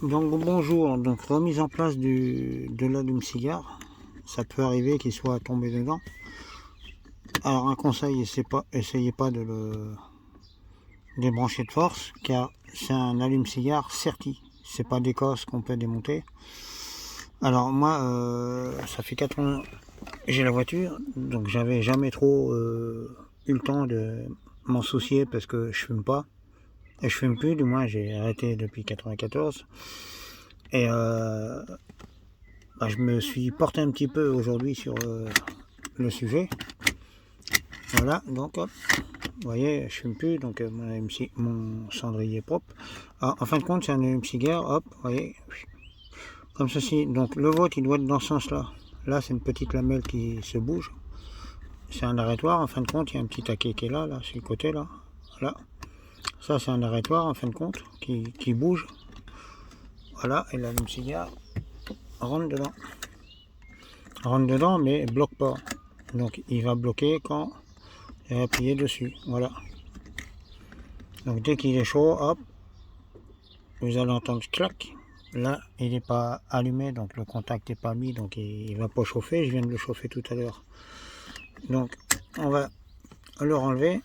Donc bonjour, donc remise en place de l'allume-cigare. Ça peut arriver qu'il soit tombé dedans. Alors un conseil, essayez pas de le débrancher de force, car c'est un allume-cigare serti. C'est pas d'Écosse qu'on peut démonter. Alors moi, ça fait 4 ans j'ai la voiture, donc j'avais jamais trop eu le temps de m'en soucier parce que je fume pas. Et je fume plus, du moins j'ai arrêté depuis 94. Et je me suis porté un petit peu aujourd'hui sur le sujet. Voilà, donc hop, vous voyez, je fume plus, donc mon cendrier est propre. Alors, en fin de compte, c'est un allume-cigare, hop, vous voyez, comme ceci. Donc le vôtre, il doit être dans ce sens-là. Là, c'est une petite lamelle qui se bouge. C'est un arrêtoir, en fin de compte, il y a un petit taquet qui est là, sur le côté, là. Voilà. Ça, c'est un arrêtoir, en fin de compte, qui bouge. Voilà, et l'allume-cigare rentre dedans. Rentre dedans, mais bloque pas. Donc, il va bloquer quand il va appuyer dessus. Voilà. Donc, dès qu'il est chaud, hop, vous allez entendre clac. Là, il n'est pas allumé, donc le contact n'est pas mis, donc il ne va pas chauffer. Je viens de le chauffer tout à l'heure. Donc, on va le renlever.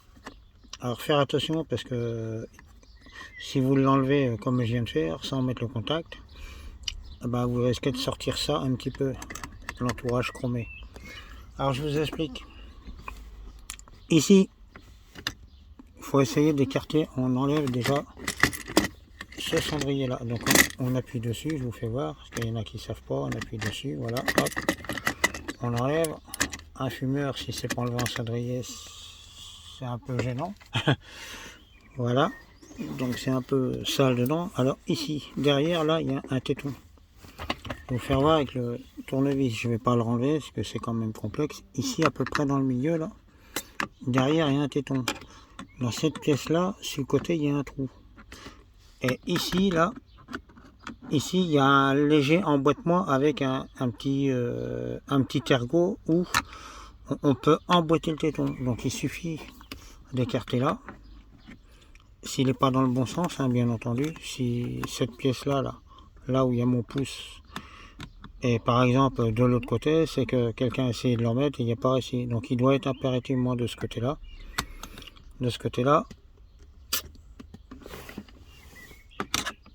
Alors, faire attention parce que si vous l'enlevez comme je viens de faire, sans mettre le contact, vous risquez de sortir ça un petit peu, l'entourage chromé. Alors, je vous explique. Ici, il faut essayer d'écarter. On enlève déjà ce cendrier là. Donc, on appuie dessus. Je vous fais voir, parce qu'il y en a qui ne savent pas. On appuie dessus. Voilà, hop. On enlève. Un fumeur, si c'est pour enlever un cendrier, c'est un peu gênant. Voilà. Donc c'est un peu sale dedans. Alors ici, derrière, là, il y a un téton. Je vais vous faire voir avec le tournevis. Je ne vais pas le renlever parce que c'est quand même complexe. Ici, à peu près dans le milieu, là, derrière, il y a un téton. Dans cette pièce-là, sur le côté, il y a un trou. Et ici, là, ici, il y a un léger emboîtement avec un petit ergot où on peut emboîter le téton. Donc il suffit d'écarter là. S'il n'est pas dans le bon sens, hein, bien entendu, si cette pièce-là, là où il y a mon pouce, et par exemple de l'autre côté, c'est que quelqu'un a essayé de le remettre et il n'y a pas réussi. Donc il doit être impérativement de ce côté-là. De ce côté-là.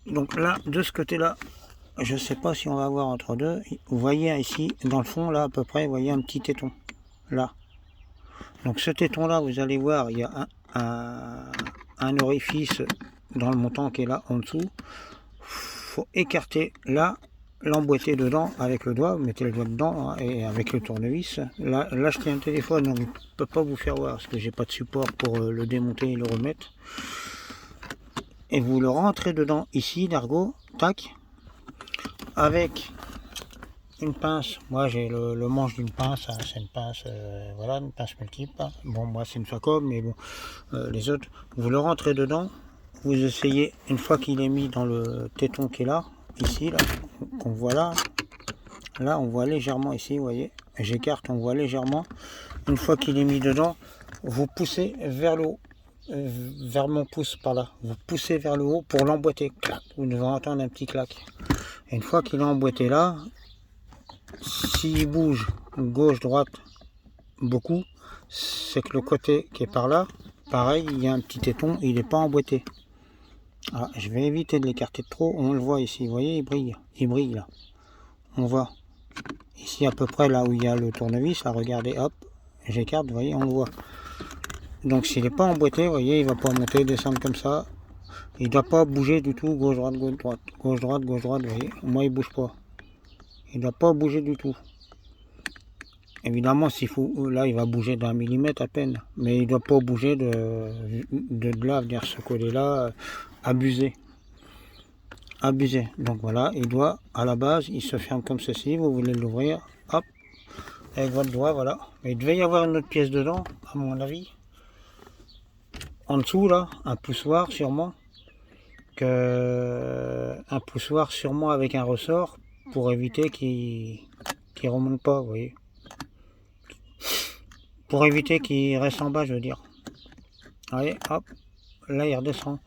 Donc là, de ce côté-là, je ne sais pas si on va voir entre deux. Vous voyez ici, dans le fond, là à peu près, vous voyez un petit téton. Là. Donc ce téton-là, vous allez voir, il y a un orifice dans le montant qui est là en dessous. Faut écarter là, l'emboîter dedans avec le doigt, vous mettez le doigt dedans hein, et avec le tournevis. Là je tiens un téléphone, donc je ne peux pas vous faire voir parce que j'ai pas de support pour le démonter et le remettre. Et vous le rentrez dedans ici, l'argot, tac, avec une pince. Moi j'ai le manche d'une pince, hein, c'est une pince, voilà, une pince multiple. Hein. Bon, moi c'est une Facom, mais bon, les autres, vous le rentrez dedans. Vous essayez, une fois qu'il est mis dans le téton qui est là, ici, là, qu'on voit là, on voit légèrement ici, vous voyez, j'écarte, on voit légèrement. Une fois qu'il est mis dedans, vous poussez vers le haut, vers mon pouce par là, vous poussez vers le haut pour l'emboîter, clac, vous devez entendre un petit clac. Et une fois qu'il est emboîté là, s'il bouge gauche, droite, beaucoup, c'est que le côté qui est par là, pareil, il y a un petit téton, il n'est pas emboîté. Ah, je vais éviter de l'écarter de trop, on le voit ici, vous voyez, il brille là. On voit ici à peu près là où il y a le tournevis, là regardez, hop, j'écarte, vous voyez, on le voit. Donc s'il n'est pas emboîté, vous voyez, il ne va pas monter, descendre comme ça. Il ne doit pas bouger du tout, gauche, droite, gauche, droite, gauche, droite, gauche, droite, vous voyez. Moi il ne bouge pas. Il ne doit pas bouger du tout. Évidemment, s'il faut, là il va bouger d'1 millimètre à peine, mais il ne doit pas bouger de là, venir se coller là, abuser. Donc voilà, il doit, à la base, il se ferme comme ceci, vous voulez l'ouvrir, hop, avec votre doigt, voilà. Mais il devait y avoir une autre pièce dedans, à mon avis. En dessous, là, un poussoir sûrement, avec un ressort, pour éviter qu'il remonte pas, vous voyez. Pour éviter qu'il reste en bas, je veux dire. Vous voyez, hop, là il redescend.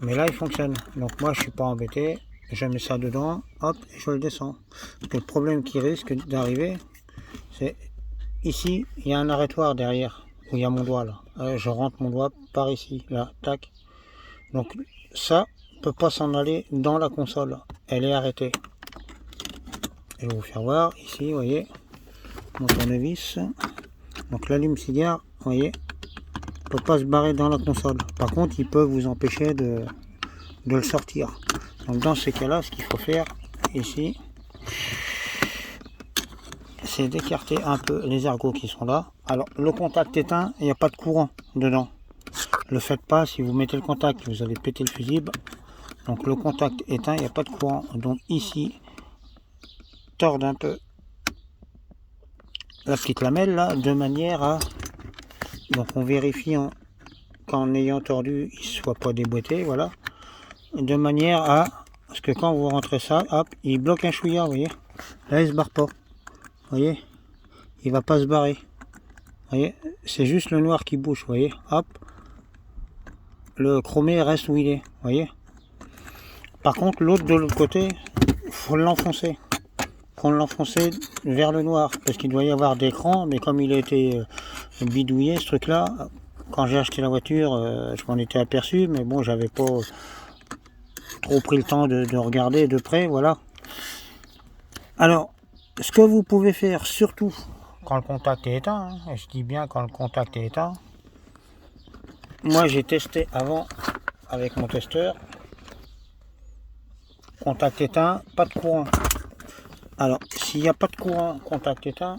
Mais là il fonctionne. Donc moi je suis pas embêté. je mets ça dedans, hop, et je le descends. Parce que le problème qui risque d'arriver, c'est ici, il y a un arrêtoir derrière, où il y a mon doigt là. Je rentre mon doigt par ici, là, tac. Donc ça ne peut pas s'en aller dans la console, elle est arrêtée. Je vais vous faire voir, ici, vous voyez, mon tournevis. Donc l'allume-cigare, vous voyez, ne peut pas se barrer dans la console. Par contre, il peut vous empêcher de le sortir. Donc dans ces cas-là, ce qu'il faut faire ici, c'est d'écarter un peu les ergots qui sont là. Alors le contact éteint, il n'y a pas de courant dedans. Le faites pas, si vous mettez le contact, vous allez péter le fusible. Donc le contact éteint, il n'y a pas de courant. Donc ici, tordre un peu la petite lamelle là, de manière à... Donc on vérifie qu'en ayant tordu, il ne soit pas déboîté, voilà. De manière à... Parce que quand vous rentrez ça, hop, il bloque un chouïa, vous voyez. Là, il se barre pas. Vous voyez, il va pas se barrer. Vous voyez, c'est juste le noir qui bouge, vous voyez. Hop, le chromé reste où il est, vous voyez. Par contre, l'autre de l'autre côté, faut l'enfoncer. Faut l'enfoncer vers le noir, parce qu'il doit y avoir d'écran, mais comme il a été bidouillé, ce truc-là, quand j'ai acheté la voiture, je m'en étais aperçu, mais bon, j'avais pas trop pris le temps de regarder de près, voilà. Alors, ce que vous pouvez faire, surtout quand le contact est éteint, hein, et je dis bien quand le contact est éteint, moi j'ai testé avant avec mon testeur, contact éteint, pas de courant. Alors, s'il n'y a pas de courant, contact éteint,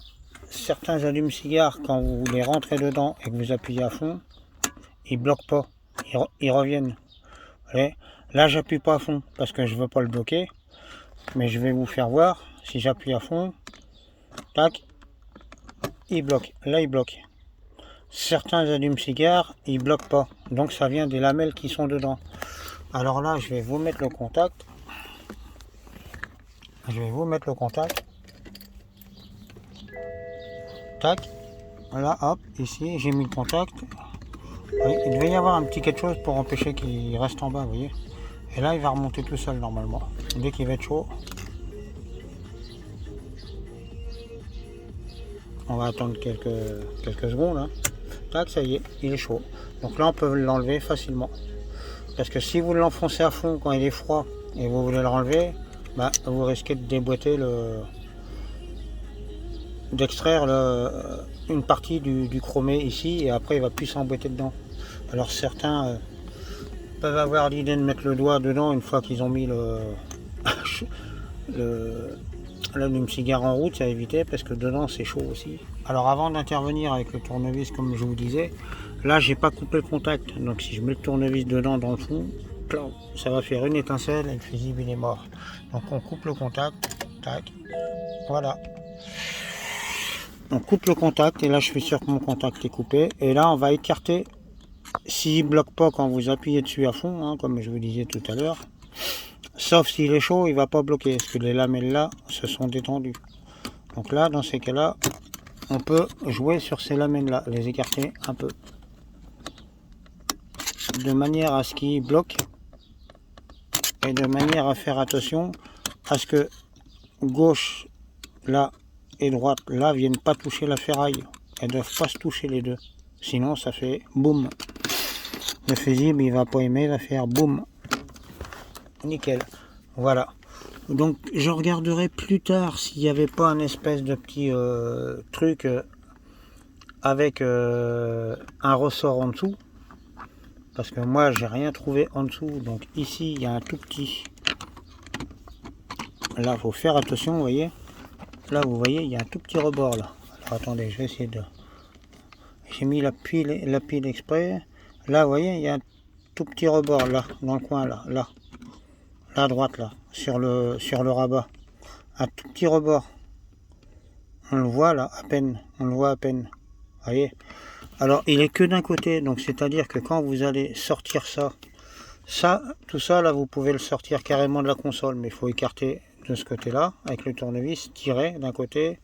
certains allumes-cigares, quand vous les rentrez dedans et que vous appuyez à fond, ils ne bloquent pas, ils reviennent. Vous voyez, là, j'appuie pas à fond parce que je veux pas le bloquer, mais je vais vous faire voir. Si j'appuie à fond, tac, il bloque. Là, il bloque. Certains allumes-cigares, ils bloquent pas. Donc, ça vient des lamelles qui sont dedans. Alors là, je vais vous mettre le contact. Tac. Voilà, hop, ici, j'ai mis le contact. Oui, il devait y avoir un petit quelque chose pour empêcher qu'il reste en bas, vous voyez. Et là, il va remonter tout seul normalement. Dès qu'il va être chaud, on va attendre quelques secondes. Hein. Tac, ça y est, il est chaud. Donc là, on peut l'enlever facilement. Parce que si vous l'enfoncez à fond quand il est froid et vous voulez le renlever, bah, vous risquez de déboîter d'extraire une partie du chromé ici, et après il va plus s'emboîter dedans. Alors certains peuvent avoir l'idée de mettre le doigt dedans une fois qu'ils ont mis l'allume-cigare en route, c'est à éviter parce que dedans c'est chaud aussi. Alors avant d'intervenir avec le tournevis, comme je vous disais, là j'ai pas coupé le contact, donc si je mets le tournevis dedans dans le fond, ça va faire une étincelle et le fusible il est mort. Donc on coupe le contact, tac, voilà. On coupe le contact et là je suis sûr que mon contact est coupé, et là on va écarter. S'il ne bloque pas quand vous appuyez dessus à fond, hein, comme je vous disais tout à l'heure, sauf s'il est chaud, il ne va pas bloquer, parce que les lamelles là se sont détendues. Donc là, dans ces cas-là, on peut jouer sur ces lamelles là, les écarter un peu, de manière à ce qu'ils bloquent, et de manière à faire attention à ce que gauche là et droite là viennent pas toucher la ferraille. Elles ne doivent pas se toucher les deux, sinon ça fait boum. Le fusible il va pas aimer, il va faire boum. Nickel. Voilà. Donc je regarderai plus tard s'il n'y avait pas un espèce de petit truc avec un ressort en dessous. Parce que moi j'ai rien trouvé en dessous. Donc ici il y a un tout petit. Là il faut faire attention, vous voyez. Là vous voyez il y a un tout petit rebord là. Alors attendez, je vais essayer de. J'ai mis la pile exprès. Là vous voyez il y a un tout petit rebord là, dans le coin là. Là à droite là, sur le rabat. Un tout petit rebord. On le voit là, à peine. On le voit à peine. Vous voyez. Alors il est que d'un côté, donc c'est-à-dire que quand vous allez sortir tout ça là, vous pouvez le sortir carrément de la console, mais il faut écarter de ce côté-là, avec le tournevis, tirer d'un côté,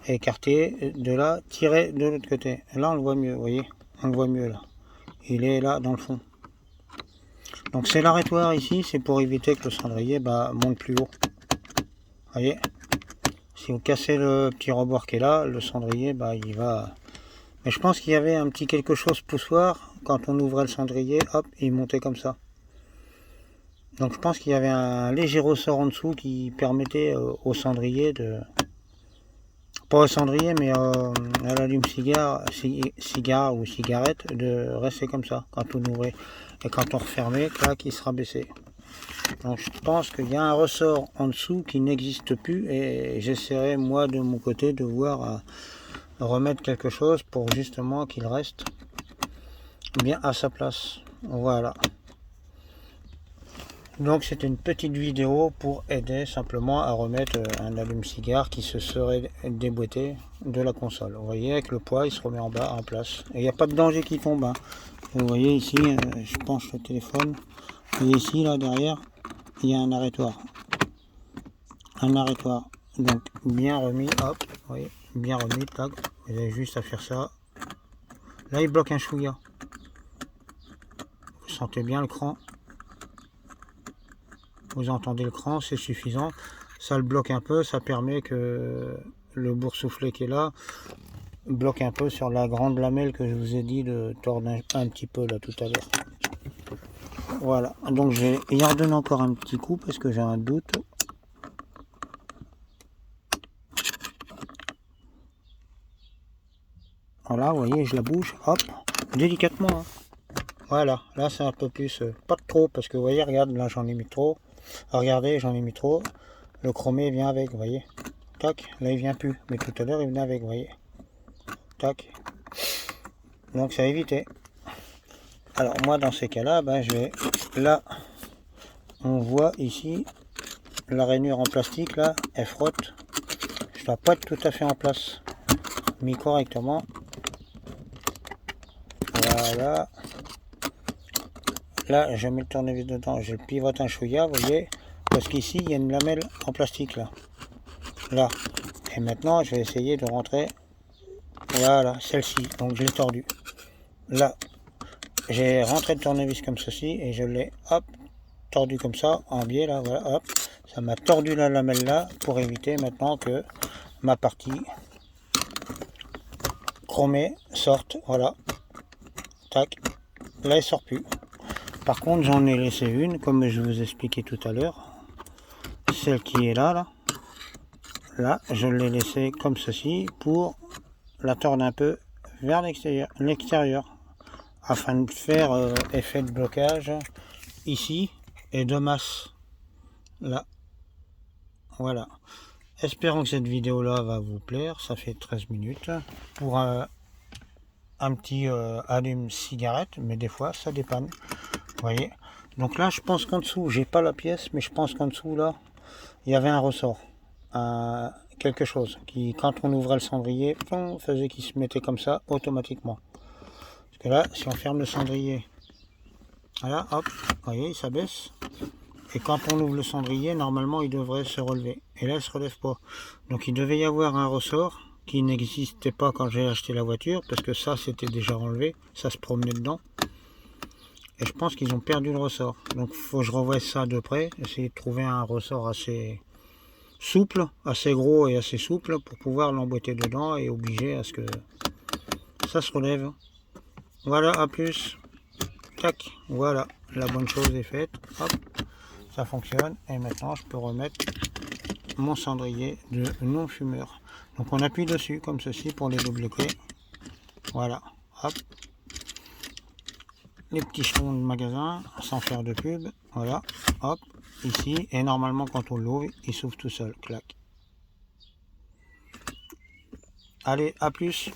écarter de là, tirer de l'autre côté. Et là on le voit mieux, vous voyez. On le voit mieux là. Il est là dans le fond. Donc c'est l'arrêtoir ici, c'est pour éviter que le cendrier monte plus haut. Vous voyez, si vous cassez le petit rebord qui est là, le cendrier il va... Mais je pense qu'il y avait un petit quelque chose poussoir, quand on ouvrait le cendrier, hop, il montait comme ça. Donc je pense qu'il y avait un léger ressort en dessous qui permettait au cendrier de... Pas au cendrier, mais à l'allume-cigare ou cigarette, de rester comme ça quand on ouvrait. Et quand on refermait, clac, il sera baissé. Donc je pense qu'il y a un ressort en dessous qui n'existe plus et j'essaierai moi de mon côté de voir remettre quelque chose pour justement qu'il reste bien à sa place. Voilà. Donc c'était une petite vidéo pour aider simplement à remettre un allume-cigare qui se serait déboîté de la console. Vous voyez, avec le poids, il se remet en bas en place. Et il n'y a pas de danger qui tombe. Hein. Vous voyez ici, je penche le téléphone. Vous voyez ici, là derrière, il y a un arrêtoir. Un arrêtoir. Donc bien remis, hop, vous voyez, bien remis, tac. Vous avez juste à faire ça. Là, il bloque un chouïa. Vous sentez bien le cran. Vous entendez le cran, c'est suffisant. Ça le bloque un peu, ça permet que le boursouflet qui est là bloque un peu sur la grande lamelle que je vous ai dit de tordre un petit peu là tout à l'heure. Voilà, donc je vais y redonner encore un petit coup parce que j'ai un doute. Voilà, vous voyez, je la bouge, hop, délicatement. Hein. Voilà, là c'est un peu plus, pas de trop, parce que vous voyez, regarde, là j'en ai mis trop. Regardez, j'en ai mis trop. Le chromé vient avec, vous voyez. Tac, là il vient plus, mais tout à l'heure il venait avec, vous voyez. Tac. Donc ça a évité. Alors moi dans ces cas-là, je vais, là, on voit ici, la rainure en plastique, là, elle frotte. Je dois pas être tout à fait en place. Mis correctement. Voilà. Là, je mets le tournevis dedans, je le pivote un chouïa, vous voyez, parce qu'ici, il y a une lamelle en plastique, là. Là. Et maintenant, je vais essayer de rentrer, voilà, celle-ci, donc je l'ai tordue. Là, j'ai rentré le tournevis comme ceci, et je l'ai, hop, tordu comme ça, en biais, là, voilà, hop. Ça m'a tordu la lamelle là, pour éviter maintenant que ma partie chromée sorte, voilà. Tac. Là, elle sort plus. Par contre, j'en ai laissé une, comme je vous expliquais tout à l'heure. Celle qui est là, là, je l'ai laissée comme ceci pour la tordre un peu vers l'extérieur, afin de faire effet de blocage ici et de masse là. Voilà. Espérons que cette vidéo là va vous plaire. Ça fait 13 minutes pour un petit allume-cigarette, mais des fois ça dépanne. Vous voyez, donc là je pense qu'en dessous, j'ai pas la pièce, mais je pense qu'en dessous là, il y avait un ressort, quelque chose qui, quand on ouvrait le cendrier, faisait qu'il se mettait comme ça automatiquement. Parce que là, si on ferme le cendrier, voilà, hop, vous voyez, il s'abaisse. Et quand on ouvre le cendrier, normalement il devrait se relever. Et là, il se relève pas. Donc il devait y avoir un ressort qui n'existait pas quand j'ai acheté la voiture, parce que ça c'était déjà enlevé, ça se promenait dedans. Et je pense qu'ils ont perdu le ressort. Donc il faut que je revoie ça de près. Essayer de trouver un ressort assez souple, assez gros et assez souple pour pouvoir l'emboîter dedans et obliger à ce que ça se relève. Voilà, à plus. Tac, voilà, la bonne chose est faite. Hop, ça fonctionne. Et maintenant je peux remettre mon cendrier de non-fumeur. Donc on appuie dessus comme ceci pour les débloquer. Voilà, hop. Les petits jetons de magasin sans faire de pub, voilà, hop, ici, et normalement quand on l'ouvre, il s'ouvre tout seul, clac. Allez, à plus.